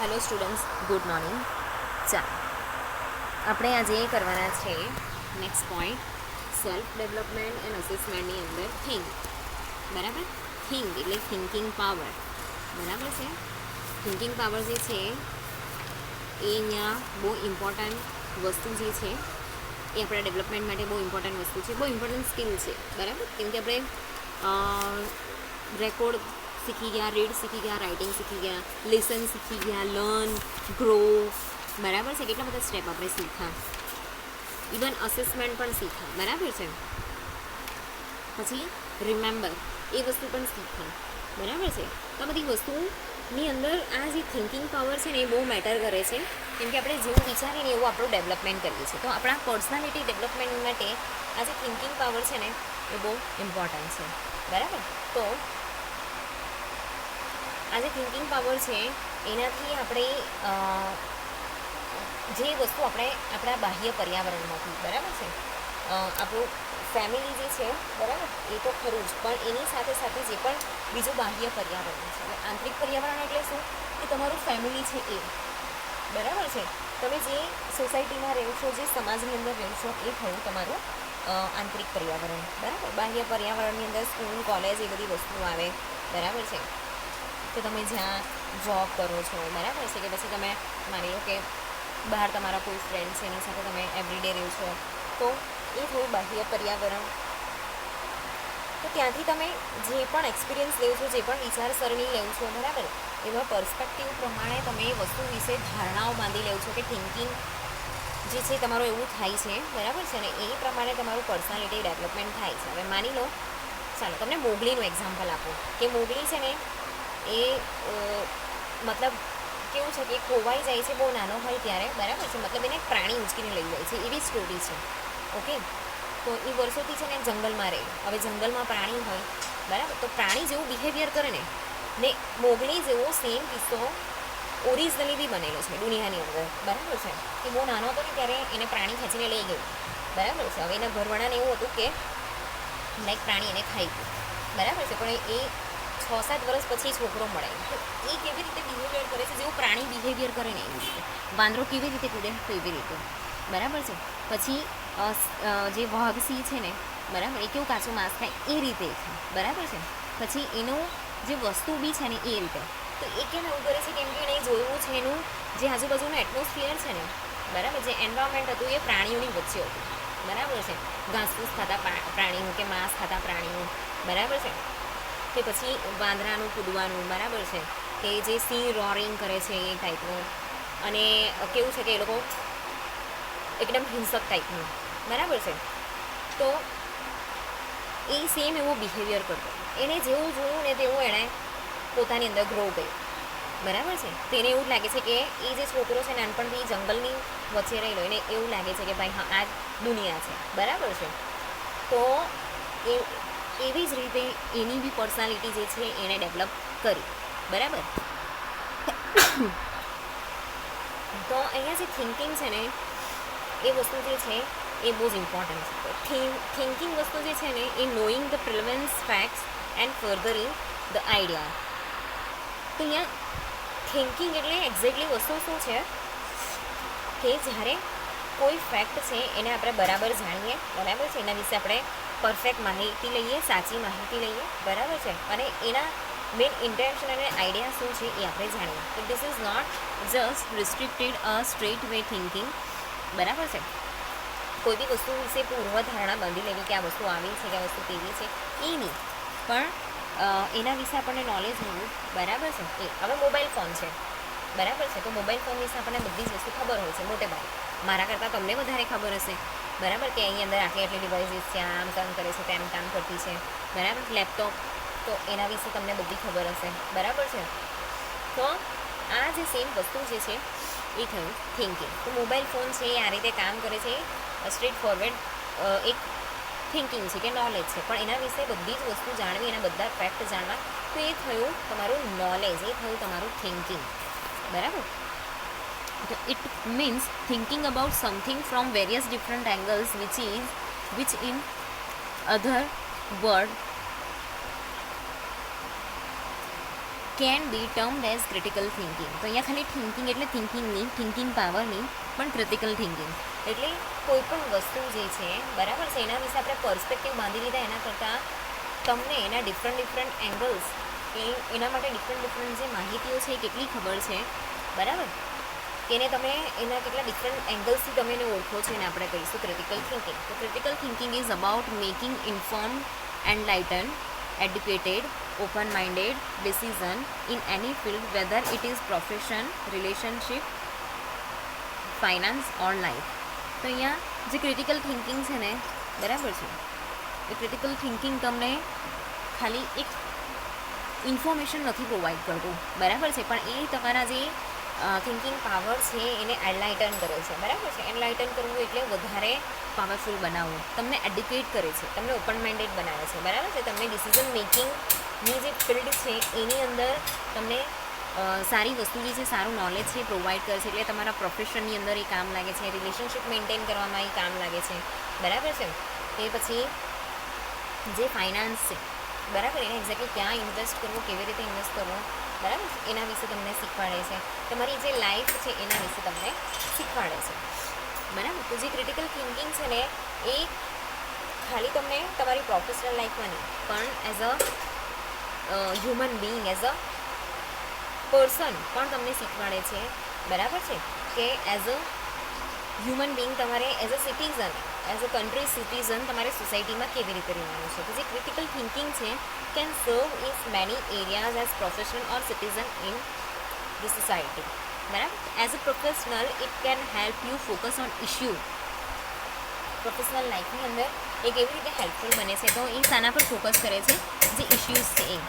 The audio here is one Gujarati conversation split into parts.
Hello students, good morning. ચાલો આપણે આજે કરવાના છે next point, self development and અસેસમેન્ટની અંદર થિંક. બરાબર, થિંક એટલે થિંકિંગ પાવર. બરાબર છે. થિંકિંગ પાવર જે છે એ અહીંયા બહુ ઇમ્પોર્ટન્ટ વસ્તુ જે છે એ આપણા ડેવલપમેન્ટ માટે બહુ ઇમ્પોર્ટન્ટ વસ્તુ છે, બહુ ઇમ્પોર્ટન્ટ સ્કિલ છે. બરાબર, કેમ કે આપણે રેકોર્ડ શીખી ગયા, રીડ શીખી ગયા, રાઇટિંગ શીખી ગયા, લિસન શીખી ગયા, લર્ન, ગ્રો. બરાબર છે. કેટલા બધા સ્ટેપ આપણે શીખ્યા, ઇવન અસેસમેન્ટ પણ શીખ્યા. બરાબર છે. પછી રિમેમ્બર એ વસ્તુ પણ શીખ્યા. બરાબર છે. તો આ બધી વસ્તુની અંદર આ જે થિંકિંગ પાવર છે ને એ બહુ મેટર કરે છે, કેમ કે આપણે જેવું વિચારીને એવું આપણું ડેવલપમેન્ટ કરીએ છીએ. તો આપણા પર્સનાલિટી ડેવલપમેન્ટ માટે આ જે થિંકિંગ પાવર છે ને એ બહુ ઇમ્પોર્ટન્ટ છે. બરાબર. તો આ જે થિંકિંગ પાવર છે એનાથી આપણે જે વસ્તુ આપણે આપણા બાહ્ય પર્યાવરણમાંથી, બરાબર છે, આપણું ફેમિલી જે છે, બરાબર, એ તો ખરું જ, પણ એની સાથે સાથે જે પણ બીજું બાહ્ય પર્યાવરણ છે, આંતરિક પર્યાવરણ એટલે શું કે તમારું ફેમિલી છે એ. બરાબર છે. તમે જે સોસાયટીમાં રહો છો, જે સમાજની અંદર રહો છો, એ થયું તમારું આંતરિક પર્યાવરણ. બરાબર. બાહ્ય પર્યાવરણની અંદર સ્કૂલ, કોલેજ એ બધી વસ્તુઓ આવે. બરાબર છે. કે તમે જ્યાં જોબ કરો છો, બરાબર છે, કે પછી તમે માની લો કે બહાર તમારા કોઈ ફ્રેન્ડ છે એની સાથે તમે એવરીડે રહો છો, તો એ થોડું બાહ્ય પર્યાવરણ. તો ત્યાંથી તમે જે પણ એક્સપિરિયન્સ લેવો છો, જે પણ વિચારસરણી લેવો છો, બરાબર, એવા પર્સપેક્ટિવ પ્રમાણે તમે એ વસ્તુ વિશે ધારણાઓ બાંધી લેવો છો કે થિંકિંગ જે છે તમારું એવું થાય છે. બરાબર છે ને, એ પ્રમાણે તમારું પર્સનાલિટી ડેવલપમેન્ટ થાય છે. હવે માની લો, ચાલો તમને મોગલીનું એક્ઝામ્પલ આપું કે મોગલી છે ને એ મતલબ કેવું છે કે ખોવાઈ જાય છે બહુ નાનો હોય ત્યારે. બરાબર છે. મતલબ એને પ્રાણી ઉંચકીને લઈ જાય છે, એવી સ્ટોરી છે. ઓકે. તો એ વર્ષોથી છે ને જંગલમાં રહે. હવે જંગલમાં પ્રાણી હોય, બરાબર, તો પ્રાણી જેવું બિહેવિયર કરે ને મોગલી જેવો સેમ કિસ્સો ઓરિજિનલી બી બનેલો છે દુનિયાની અંદર. બરાબર છે. કે બહુ નાનો હતો ને ત્યારે એને પ્રાણી ખેંચીને લઈ ગયું. બરાબર છે. હવે એના ઘરવાળાને એવું હતું કે લાઈક પ્રાણી એને ખાઈ ગયું. બરાબર છે. પણ એ 6-7 વર્ષ પછી છોકરો મળે, તો એ કેવી રીતે બિહેવિયર કરે છે, જેવું પ્રાણી બિહેવિયર કરે ને એવી રીતે. વાંદરો કેવી રીતે કૂદે તો એવી રીતે. બરાબર છે. પછી જે વાઘ સિંહ છે ને, બરાબર, એ કેવું કાચું માંસ ખાય એ રીતે ખાય. બરાબર છે. પછી એનું જે વસ્તુ બી છે ને એ રીતે. તો એ કેમ એવું કરે છે, કેમ કે એને જોયું છે એનું જે આજુબાજુનું એટમોસ્ફિયર છે ને, બરાબર, જે એન્વાયરમેન્ટ હતું એ પ્રાણીઓની વચ્ચે હતું. બરાબર છે. ઘાસફૂસ ખાતા પ્રાણીઓ કે માંસ ખાતા પ્રાણીઓ. બરાબર છે. કે પછી વાંદરાનું કૂદવાનું. બરાબર છે. કે જે સિંહ રોરિંગ કરે છે એ ટાઈપનું. અને કેવું છે કે એ લોકો એકદમ હિંસક ટાઈપનું. બરાબર છે. તો એ સેમ એવો બિહેવિયર કરતો. એણે જેવું જોયું ને તેવું એણે પોતાની અંદર ગ્રો કર્યું. બરાબર છે. તેને એવું લાગે છે કે એ જે છોકરો છે નાનપણથી જંગલની વચ્ચે રહેલો, એને એવું લાગે છે કે ભાઈ હા આ દુનિયા છે. બરાબર છે. તો એવી જ રીતે એની બી પર્સનાલિટી જે છે એણે ડેવલપ કરી. બરાબર. તો અહીંયા જે થિંકિંગ છે ને એ વસ્તુ જે છે એ બહુ જ ઇમ્પોર્ટન્ટ છે. થિંકિંગ વસ્તુ જે છે ને એ knowing the preliminary facts and furthering the idea. તો અહીંયા થિંકિંગ એટલે એક્ઝેક્ટલી વસ્તુ શું છે કે જ્યારે કોઈ ફેક્ટ છે એને આપણે બરાબર જાણીએ, બરાબર છે, એના વિશે આપણે પરફેક્ટ માહિતી લઈએ, સાચી માહિતી લઈએ. બરાબર છે. અને એના મેઇન ઇન્ટેન્શન અને આઈડિયા શું છે એ આપણે જાણીએ. તો this is not just restricted a straight way thinking. બરાબર છે. કોઈ બી વસ્તુ વિશે પૂર્વધારણા બાંધી લેવી કે આ વસ્તુ આવી છે કે આ વસ્તુ કેવી છે એ નહીં, પણ એના વિશે આપણને નોલેજ હોવું. બરાબર છે. એ હવે મોબાઈલ ફોન છે. બરાબર છે. તો મોબાઈલ ફોન વિશે આપણને બધી જ વસ્તુ ખબર હોય છે મોટે ભાગે. મારા કરતાં તમને વધારે ખબર હશે. બરાબર. કે અહીં અંદર આટલી ડિવાઇસીસ છે, આમ કામ કરે છે, તેમ કામ કરતી છે. બરાબર. લેપટોપ, તો એના વિશે તમને બધી ખબર હશે. બરાબર છે. તો આ જે સેમ વસ્તુ જે છે એ થયું થિંકિંગ. તો મોબાઈલ ફોન છે એ આ રીતે કામ કરે છે. સ્ટ્રેટ ફોરવર્ડ એક થિંકિંગ છે કે નોલેજ છે, પણ એના વિશે બધી જ વસ્તુ જાણવી, એના બધા ફેક્ટ જાણવા, તો એ થયું તમારું નોલેજ, એ થયું તમારું થિંકિંગ. બરાબર. તો it means thinking about something from various different angles which in other word can be termed as critical thinking. તો અહીંયા ખાલી થિંકિંગ એટલે થિંકિંગ પાવર નહીં, પણ ક્રિટિકલ થિંકિંગ એટલે કોઈ પણ વસ્તુ જે છે બરાબર છે એના વિશે આપણે પર્સપેક્ટિવ બાંધી લીધા એના કરતાં તમને એના ડિફરન્ટ એંગલ્સ એના માટે ડિફરન્ટ જે માહિતીઓ છે એ કેટલી ખબર છે બરાબર કે એને તમે એના કેટલા ડિફરન્ટ એંગલ્સથી તમે એને ઓળખો છો એને આપણે કહીશું ક્રિટિકલ થિંકિંગ. તો critical thinking is about making informed, enlighten, educated, open-minded decision in any field, whether it is profession, relationship, finance or life. તો અહીંયા જે ક્રિટિકલ થિંકિંગ છે ને બરાબર છે એ ક્રિટિકલ થિંકિંગ તમને ખાલી એક ઇન્ફોર્મેશન નથી પ્રોવાઈડ કરતું બરાબર છે, પણ એ તમારા જે થિંકિંગ પાવર છે એને એનલાઇટન કરે છે બરાબર છે. એનલાઇટન કરવું એટલે વધારે પાવરફુલ બનાવવું, તમને એડ્યુકેટ કરે છે, તમને ઓપન માઇન્ડેડ બનાવે છે બરાબર છે. તમને ડિસિઝન મેકિંગની જે ફિલ્ડ છે એની અંદર તમને સારી વસ્તુ જે છે સારું નોલેજ છે પ્રોવાઈડ કરે છે, એટલે તમારા પ્રોફેશનની અંદર એ કામ લાગે છે, રિલેશનશિપ મેન્ટેન કરવામાં એ કામ લાગે છે બરાબર છે. એ પછી જે ફાઇનાન્સ છે બરાબર એને એક્ઝેક્ટલી ક્યાં ઇન્વેસ્ટ કરવો, કેવી રીતે ઇન્વેસ્ટ કરવો બરાબર એના વિશે તમને શીખવાડે છે. તમારી જે લાઈફ છે એના વિશે તમને શીખવાડે છે બરાબર. તો જે ક્રિટિકલ થિંકિંગ છે ને એ ખાલી તમને તમારી પ્રોફેશનલ લાઈફમાં નહીં પણ as a human being, as a person પણ તમને શીખવાડે છે બરાબર છે કે એઝ અ હ્યુમન બિંગ તમારે as a citizen, as a country citizen તમારે સોસાયટીમાં કેવી રીતે રહેવાનું છે. તો જે ક્રિટિકલ થિંકિંગ છે can serve in many areas as professional or citizen in the society બરાબર. As a professional it can help you focus on issue. Professional લાઈફની અંદર એ કેવી રીતે હેલ્પફુલ બને છે તો એ શાના પર ફોકસ કરે છે, જે ઇશ્યુઝ છે એ.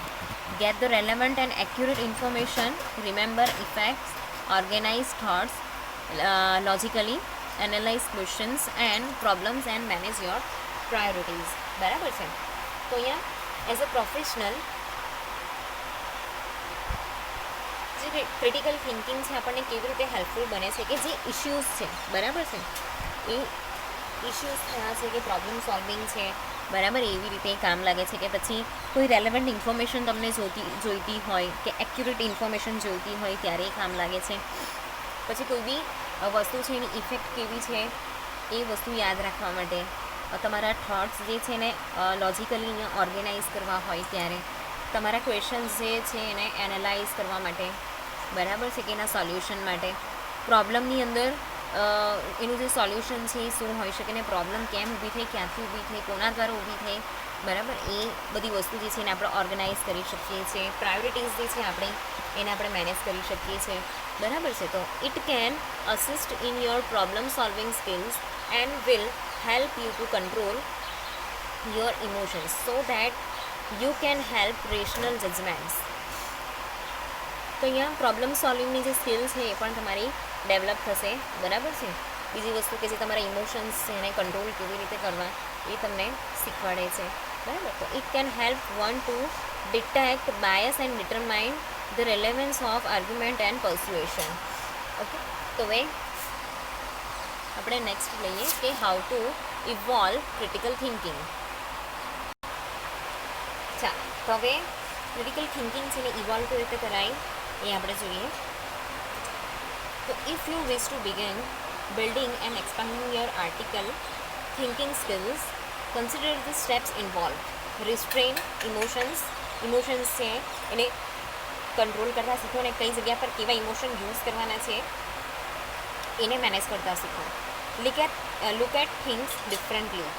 Get the relevant and accurate information, remember effects, organise thoughts logically, analyse questions and problems and manage your priorities બરાબર છે. તો અહીંયા એઝ અ પ્રોફેશનલ જે ક્રિટિકલ થિંકિંગ છે આપણને કેવી રીતે હેલ્પફુલ બને છે કે જે ઇશ્યુઝ છે બરાબર છે એ ઇશ્યુઝ થયા છે કે પ્રોબ્લેમ સોલ્વિંગ છે બરાબર એવી રીતે કામ લાગે છે. કે પછી કોઈ રેલેવન્ટ ઇન્ફોર્મેશન તમને જોઈતી હોય કે એક્યુરેટ ઇન્ફોર્મેશન જોઈતી હોય ત્યારે કામ લાગે છે. પછી કોઈ બી વસ્તુ છે એની ઇફેક્ટ કેવી છે એ વસ્તુ યાદ રાખવા માટે, તમારા થોટ્સ જે છે એને લોજિકલી અહીંયા ઓર્ગેનાઇઝ કરવા હોય ત્યારે, તમારા ક્વેશ્ચન્સ જે છે એને એનાલાઇઝ કરવા માટે બરાબર છે કે એના સોલ્યુશન માટે, પ્રોબ્લમની અંદર એનું જે સોલ્યુશન છે એ શું હોઈ શકે ને પ્રોબ્લેમ કેમ ઊભી થઈ, ક્યાંથી ઊભી થઈ, કોના દ્વારા ઊભી થઈ બરાબર એ બધી વસ્તુ જે છે એને આપણે ઓર્ગેનાઇઝ કરી શકીએ છીએ. પ્રાયોરિટીઝ જે છે આપણે એને આપણે મેનેજ કરી શકીએ છીએ બરાબર છે. તો it can assist in your problem solving skills and will help you two control your emotions so that you can help rational judgements. તો અહીંયા પ્રોબ્લેમ સોલ્વિંગની જે સ્કિલ છે એ પણ તમારી ડેવલપ થશે બરાબર છે. બીજી વસ્તુ કે જે તમારા ઇમોશન્સ છે એને કંટ્રોલ કેવી રીતે કરવા એ તમને શીખવાડે છે બરાબર. તો it can help one to detect bias and determine the relevance of argument and persuasion. Okay, તો હવે આપણે નેક્સ્ટ લઈએ કે how to evolve critical thinking. ચાલો તો હવે ક્રિટિકલ થિંકિંગ છે ને ઇવોલ્વ કેવી રીતે કરાય એ આપણે જોઈએ. તો if you wish two begin building and expanding your article thinking skills, consider the steps involved. Restrain emotions છે એને કંટ્રોલ કરતા શીખો અને કઈ જગ્યા પર કેવા ઇમોશન યુઝ કરવાના છે એને મેનેજ કરતા શીખો. Look at things differently.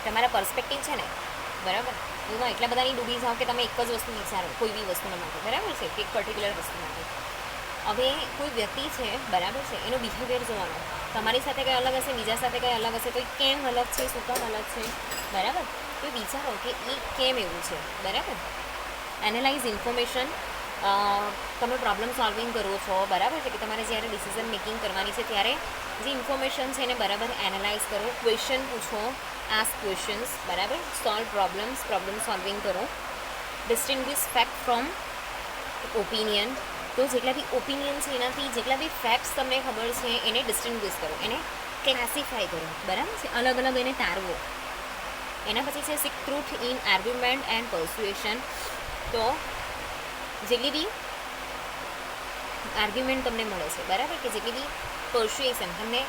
તમારા પર્સપેક્ટિવ છે ને બરાબર એમાં એટલા બધા નહીં ડૂબી જાઓ કે તમે એક જ વસ્તુ વિચારો કોઈ બી વસ્તુના માટે બરાબર છે કે એક પર્ટિક્યુલર વસ્તુ માટે. હવે કોઈ વ્યક્તિ છે બરાબર છે એનો બિહેવિયર જોવાનો, તમારી સાથે કંઈ અલગ હશે, બીજા સાથે કંઈ અલગ હશે, તો એ કેમ અલગ છે, શું કામ અલગ છે બરાબર. તો વિચારો કે એ કેમ એવું છે બરાબર. એનાલાઇઝ ઇન્ફોર્મેશન, તમે પ્રોબ્લેમ સોલ્વિંગ કરો છો બરાબર છે કે તમારે જ્યારે ડિસિઝન મેકિંગ કરવાની છે ત્યારે જે ઇન્ફોર્મેશન છે એને બરાબર એનાલાઇઝ કરો. ક્વેશ્ચન પૂછો, આસ્ક ક્વેશ્ચન્સ બરાબર. સોલ્વ પ્રોબ્લેમ સોલ્વિંગ કરો. Distinguish fact from opinion. તો જેટલા બી ઓપિનિયન છે એનાથી જેટલા બી ફેક્ટ્સ તમને ખબર છે એને ડિસ્ટિંગ્વિશ કરો, એને ક્લાસિફાય કરો બરાબર છે, અલગ અલગ એને તારવો. એના પછી છે સીક truth in argument and persuasion. તો જેટલી બી આર્ગ્યુમેન્ટ તમને મળે છે, બરાબર, કે જેટલી બી પર્સ્યુએશન તમને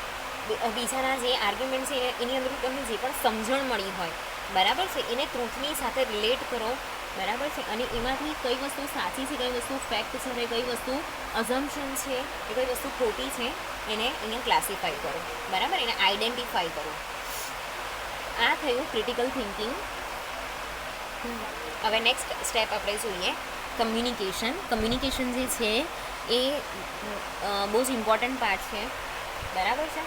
બીજાના જે આર્ગ્યુમેન્ટ છે એની અંદર તમને જે પણ સમજણ મળી હોય, બરાબર છે, એને ટ્રુથની સાથે રિલેટ કરો, બરાબર છે, અને એમાંથી કઈ વસ્તુ સાચી છે, કઈ વસ્તુ ફેક્ટ છે, કઈ વસ્તુ અઝમ્પશન છે, એ કઈ વસ્તુ ખોટી છે, એને અહીંયા ક્લાસિફાઈ કરો, બરાબર, એને આઈડેન્ટિફાઈ કરો. આ થયું ક્રિટિકલ થિંકિંગ. હવે નેક્સ્ટ સ્ટેપ આપણે જોઈએ કમ્યુનિકેશન. કમ્યુનિકેશન જે છે એ બહુ જ ઇમ્પોર્ટન્ટ પાર્ટ છે, બરાબર છે,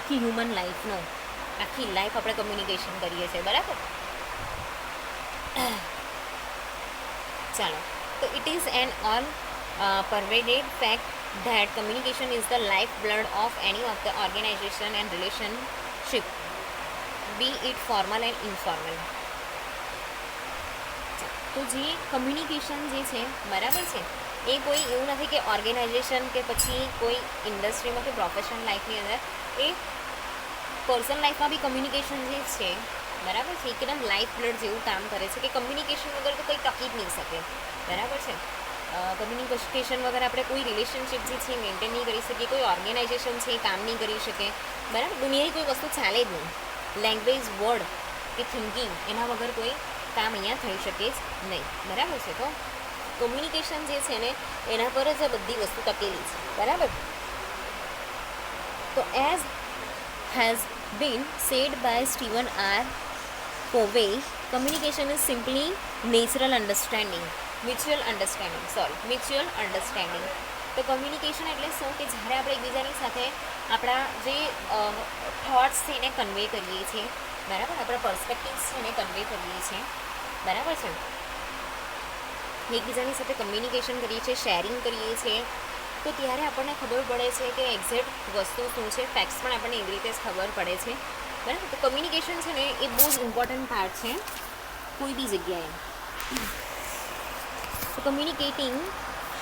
આખી હ્યુમન લાઈફનો. આખી લાઈફ આપણે કમ્યુનિકેશન કરીએ છીએ, બરાબર. ચાલો, તો it is an all pervaded fact that communication is the lifeblood of any of the organization and relationship, be it formal and informal. તો જે કમ્યુનિકેશન જે છે, બરાબર છે, એ કોઈ એવું નથી કે ઓર્ગેનાઇઝેશન કે પછી કોઈ ઇન્ડસ્ટ્રીમાં કે પ્રોફેશનલ લાઈફની અંદર, એ પર્સનલ લાઈફમાં બી કમ્યુનિકેશન જે છે, બરાબર છે, એકદમ લાઈફ બ્લડ જેવું કામ કરે છે, કે કમ્યુનિકેશન વગર તો કંઈ ટકી જ નહીં શકે, બરાબર છે. કમ્યુનિકેશન વગર આપણે કોઈ રિલેશનશિપ જે છે મેન્ટેન નહીં કરી શકીએ, કોઈ ઓર્ગેનાઇઝેશન છે એ કામ નહીં કરી શકે, બરાબર. દુનિયાની કોઈ વસ્તુ ચાલે જ નહીં. લેંગ્વેજ, વર્ડ કે થિંકિંગ એના વગર કોઈ કામ અહીંયા થઈ શકે જ નહીં, બરાબર છે. તો કમ્યુનિકેશન જે છે ને એના પર જ આ બધી વસ્તુ ટકેલી છે, બરાબર. તો as has been said by Stephen R Covey, communication is simply natural understanding, mutual understanding. તો કમ્યુનિકેશન એટલે શું, કે જ્યારે આપણે એકબીજાની સાથે આપણા જે થોટ્સ છે એને કન્વે કરીએ છીએ, બરાબર, આપણા પર્સપેક્ટિવ્સ છે એને કન્વે કરીએ છીએ, બરાબર છે, એકબીજાની સાથે કમ્યુનિકેશન કરીએ છીએ, શેરિંગ કરીએ છીએ, તો ત્યારે આપણને ખબર પડે છે કે એક્ઝેક્ટ વસ્તુ શું છે, ફેક્ટ્સ પણ આપણને એવી રીતે જ ખબર પડે છે, બરાબર. તો કમ્યુનિકેશન છે ને એ બહુ જ ઇમ્પોર્ટન્ટ પાર્ટ છે કોઈ બી જગ્યાએ. So communicating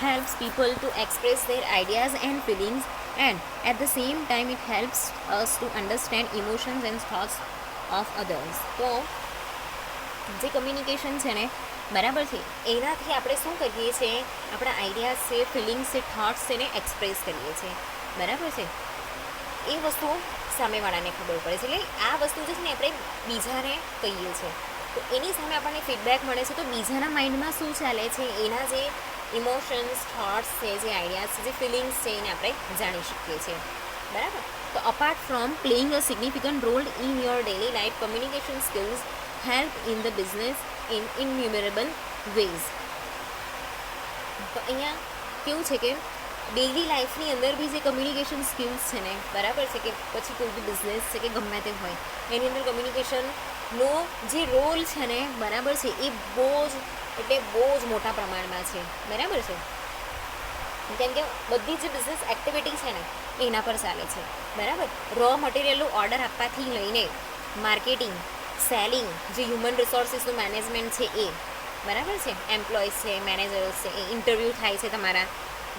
helps people to express their ideas and feelings, and at the same time it helps us to understand emotions and thoughts of others. તો જે કમ્યુનિકેશન છે ને, બરાબર છે, એનાથી આપણે શું કરીએ છીએ, આપણા આઈડિયાઝ છે, ફિલિંગ્સ છે, થોટ્સ છે ને એક્સપ્રેસ કરીએ છીએ, બરાબર છે. એ વસ્તુ સામેવાળાને ખબર પડે છે, એટલે આ વસ્તુ જે છે ને આપણે બીજાને કહીએ છીએ, તો એની સામે આપણને ફીડબેક મળે છે, તો બીજાના માઇન્ડમાં શું ચાલે છે, એના જે ઇમોશન્સ, થોટ્સ છે, જે આઈડિયાઝ છે, જે ફિલિંગ્સ છે, એને આપણે જાણી શકીએ છીએ, બરાબર. તો apart from playing a significant role in your daily life, communication skills help in the business in innumerable ways. તો અહીંયા કેવું છે કે ડેઇલી લાઈફની અંદર બી જે કમ્યુનિકેશન સ્કિલ્સ છે ને, બરાબર છે, કે પછી કોઈ બી બિઝનેસ છે કે ગમે તે હોય એની અંદર કમ્યુનિકેશનનો જે રોલ છે ને, બરાબર છે, એ બહુ જ એટલે બહુ જ મોટા પ્રમાણમાં છે, બરાબર છે. કેમ કે બધી જ બિઝનેસ એક્ટિવિટી છે ને એના પર ચાલે છે, બરાબર. રો મટીરિયલનું ઓર્ડર આપવાથી લઈને માર્કેટિંગ, સેલિંગ, જે હ્યુમન રિસોર્સિસનું મેનેજમેન્ટ છે એ, બરાબર છે, એમ્પ્લોઈઝ છે, મેનેજર્સ છે, એ ઇન્ટરવ્યૂ થાય છે તમારા,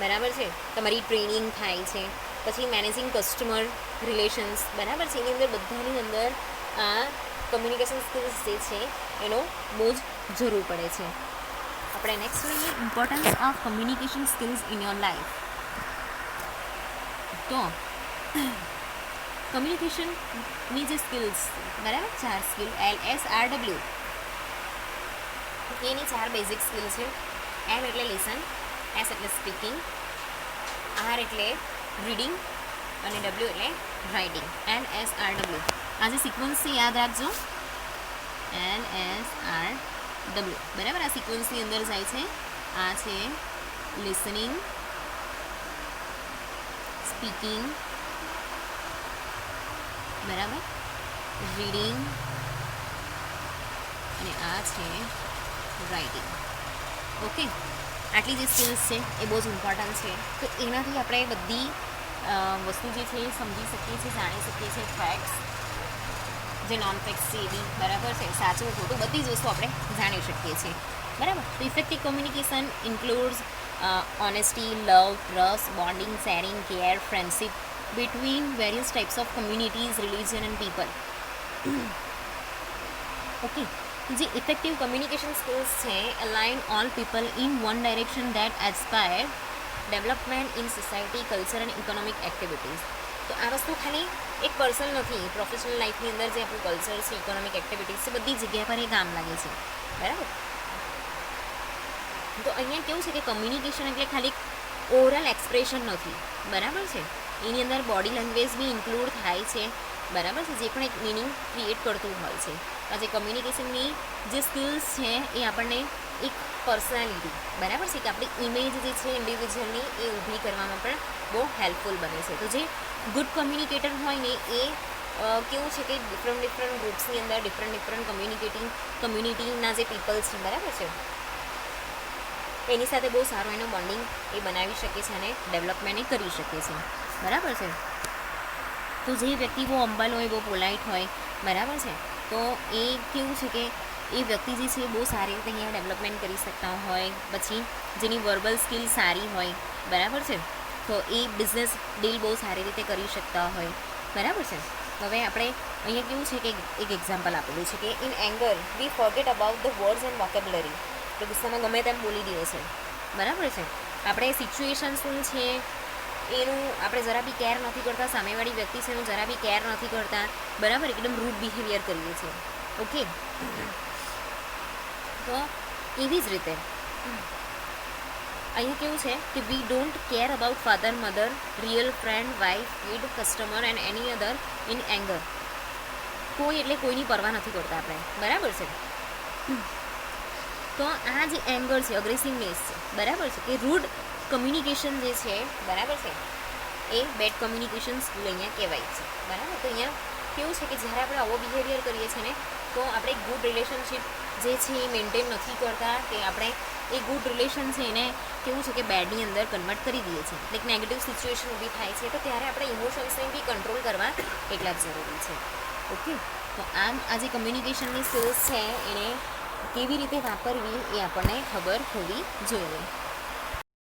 બરાબર છે, તમારી ટ્રેનિંગ થાય છે, પછી મેનેજિંગ કસ્ટમર રિલેશન્સ, બરાબર છે, એની અંદર બધાની અંદર આ કમ્યુનિકેશન સ્કિલ્સ જે છે એનો બહુ જ જરૂર પડે છે. આપણે નેક્સ્ટ જોઈએ importance of communication skills in your life. તો કમ્યુનિકેશનની જે સ્કિલ્સ, બરાબર, 4 સ્કિલ, LSRW, એની 4 બેઝિક સ્કિલ છે. M એટલે લિસન, S એટલે સ્પીકિંગ, R એટલે રીડિંગ અને W એટલે રાઇટિંગ. LSRW આ જે સિક્વન્સ છે યાદ રાખજો, LSRW, બરાબર. આ સિક્વન્સની અંદર જાય છે. આ છે લિસનિંગ, સ્પીકિંગ, બરાબર, રીડિંગ અને આ છે રાઇટિંગ. ઓકે, આટલી જે સ્કિલ્સ છે એ બહુ જ ઇમ્પોર્ટન્ટ છે. તો એનાથી આપણે બધી વસ્તુ જે છે એ સમજી શકીએ છીએ, જાણી શકીએ છીએ, ફેક્ટ્સ જે નોન ફેક્ટ્સ છે એ બી, બરાબર છે, સાચું ખોટું બધી જ વસ્તુ આપણે જાણી શકીએ છીએ, બરાબર. તો effective communication includes honesty, love, trust, bonding, sharing, care, friendship between various types of communities, religion and people. Okay, જે ઇફેક્ટિવ કમ્યુનિકેશન સ્કિલ્સ છે align all people in one direction that aspire development in society culture and economic activities. તો આ વસ્તુ ખાલી એક પર્સન નથી, પ્રોફેશનલ લાઈફની અંદર જે આપણું કલ્ચર છે, ઇકોનોમિક એક્ટિવિટીઝ છે, બધી જગ્યા પર એ કામ લાગે છે, બરાબર. તો અહીંયા કેવું છે કે કમ્યુનિકેશન એટલે ખાલી ઓરલ એક્સપ્રેશન નથી, બરાબર છે. એની અંદર બોડી લેંગ્વેજ બી ઇન્ક્લુડ થાય છે, બરાબર છે, જે પણ એક મિનિંગ ક્રિએટ કરતું હોય છે. આ જે કમ્યુનિકેશનની જે સ્કિલ્સ છે એ આપણને એક પર્સનાલિટી, બરાબર છે, કે આપણી ઇમેજ જે છે ઇન્ડિવિજ્યુઅલની એ ઊભી કરવામાં પણ બહુ હેલ્પફુલ બને છે. તો જે ગુડ કમ્યુનિકેટર હોય ને એ કેવું છે કે ડિફરન્ટ ગ્રુપ્સની અંદર ડિફરન્ટ કમ્યુનિટીના જે પીપલ છે, બરાબર છે, એની સાથે બહુ સારું એનું બોન્ડિંગ એ બનાવી શકે છે અને ડેવલપમેન્ટ એ કરી શકે છે, બરાબર છે. તો જે વ્યક્તિ બહુ હમ્બલ હોય, બહુ પોલાઇટ હોય, બરાબર છે, તો એ કેવું છે કે એ વ્યક્તિ જે છે બહુ સારી રીતે અહીંયા ડેવલપમેન્ટ કરી શકતા હોય. પછી જેની વર્બલ સ્કિલ સારી હોય, બરાબર છે, તો એ બિઝનેસ ડીલ બહુ સારી રીતે કરી શકતા હોય, બરાબર છે. હવે આપણે અહીંયા કેવું છે કે એક એક્ઝામ્પલ આપેલું છે કે in anger we forget about the words and vocabulary. તો ગુસ્સામાં ગમે તેમ બોલી દઈએ છે, બરાબર છે. આપણે સિચ્યુએશન શું છે એનું આપણે જરા બી કેર નથી કરતા, સામેવાળી વ્યક્તિ છે એનું જરા બી કેર નથી કરતા, બરાબર, એકદમ રૂડ બિહેવિયર કરીએ છીએ, ઓકે. તો એવી જ રીતે અહીંયા કેવું છે કે we don't care about father, mother, real friend, wife, kid, customer and any other in anger. કોઈ એટલે કોઈની પરવા નથી કરતા આપણે, બરાબર છે. તો આ જે એંગર છે, અગ્રેસિવનેસ છે, બરાબર છે, કે રૂડ કમ્યુનિકેશન જે છે, બરાબર છે, એ બેડ કમ્યુનિકેશન સ્કિલ અહીંયા કહેવાય છે, બરાબર. તો અહીંયા કેવું છે કે જ્યારે આપણે આવો બિહેવિયર કરીએ છીએ ને તો આપણે ગુડ રિલેશનશિપ જે છે એ મેન્ટેન નથી કરતા, કે આપણે એ ગુડ રિલેશન છે એને કેવું છે કે બેડની અંદર કન્વર્ટ કરી દઈએ છીએ, એટલે એક નેગેટિવ સિચ્યુએશન ઊભી થાય છે. તો ત્યારે આપણે ઇમોશન્સને બી કંટ્રોલ કરવા એટલા જ જરૂરી છે, ઓકે. તો આમ આ જે કમ્યુનિકેશનની સ્કિલ્સ છે એને કેવી રીતે વાપરવી એ આપણને ખબર હોવી જોઈએ.